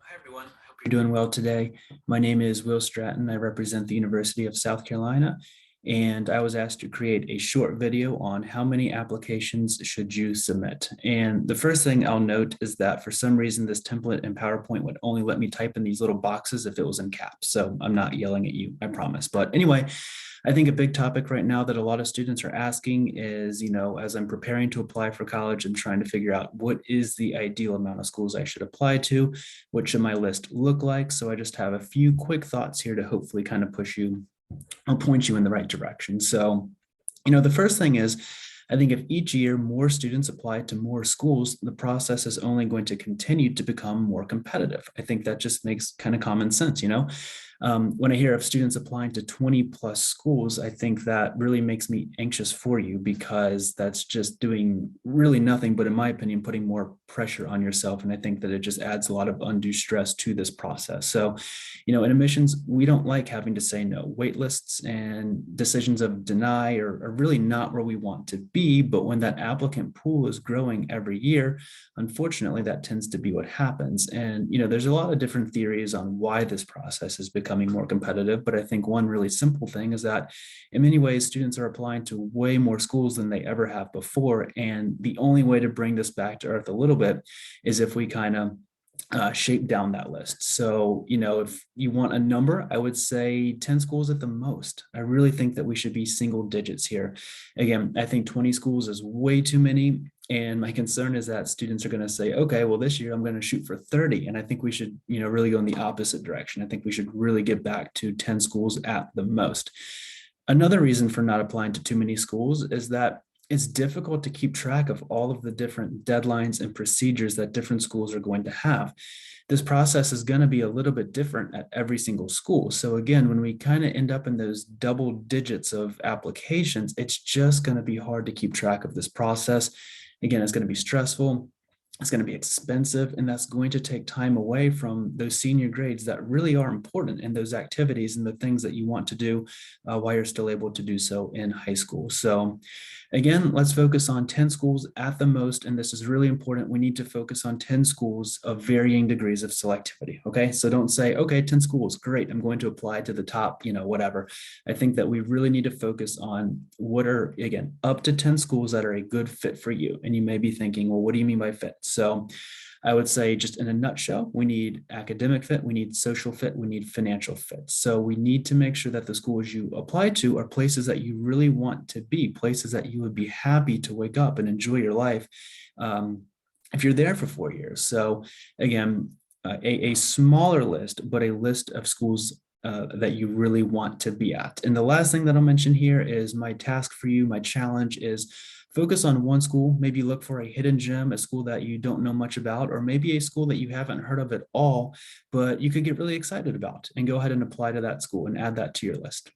Hi, everyone. Hope you're doing well today. My name is Will Stratton. I represent the University of South Carolina, and I was asked to create a short video on how many applications should you submit. And the first thing I'll note is that for some reason, this template in PowerPoint would only let me type in these little boxes if it was in caps. So I'm not yelling at you, I promise. But anyway, I think a big topic right now that a lot of students are asking is, as I'm preparing to apply for college, I'm trying to figure out what is the ideal amount of schools I should apply to, what should my list look like? So I just have a few quick thoughts here to hopefully kind of push you, I'll point you in the right direction. So, the first thing is, I think if each year more students apply to more schools, the process is only going to continue to become more competitive. I think that just makes kind of common sense. When I hear of students applying to 20 plus schools, I think that really makes me anxious for you because that's just doing really nothing but, in my opinion, putting more pressure on yourself. And I think that it just adds a lot of undue stress to this process. So, in admissions, we don't like having to say no. Wait lists and decisions of deny are really not where we want to be. But when that applicant pool is growing every year, unfortunately, that tends to be what happens. And, there's a lot of different theories on why this process is becoming more competitive. But I think one really simple thing is that in many ways, students are applying to way more schools than they ever have before. And the only way to bring this back to earth a little bit is if we kind of shape down that list. So, if you want a number, I would say 10 schools at the most. I really think that we should be single digits here. Again, I think 20 schools is way too many. And my concern is that students are going to say, okay, well, this year I'm going to shoot for 30. And I think we should, really go in the opposite direction. I think we should really get back to 10 schools at the most. Another reason for not applying to too many schools is that it's difficult to keep track of all of the different deadlines and procedures that different schools are going to have. This process is going to be a little bit different at every single school. So again, when we kind of end up in those double digits of applications, it's just going to be hard to keep track of this process. Again, it's going to be stressful. It's going to be expensive, and that's going to take time away from those senior grades that really are important in those activities and the things that you want to do while you're still able to do so in high school. So again, let's focus on 10 schools at the most, and this is really important. We need to focus on 10 schools of varying degrees of selectivity, okay? So don't say, okay, 10 schools, great, I'm going to apply to the top, whatever. I think that we really need to focus on what are, again, up to 10 schools that are a good fit for you. And you may be thinking, well, what do you mean by fit? So I would say, just in a nutshell, we need academic fit, we need social fit, we need financial fit. So we need to make sure that the schools you apply to are places that you really want to be, places that you would be happy to wake up and enjoy your life if you're there for 4 years. So again, a smaller list, but a list of schools that you really want to be at. And the last thing that I'll mention here is my task for you, my challenge is focus on one school, maybe look for a hidden gem, a school that you don't know much about, or maybe a school that you haven't heard of at all, but you could get really excited about, and go ahead and apply to that school and add that to your list.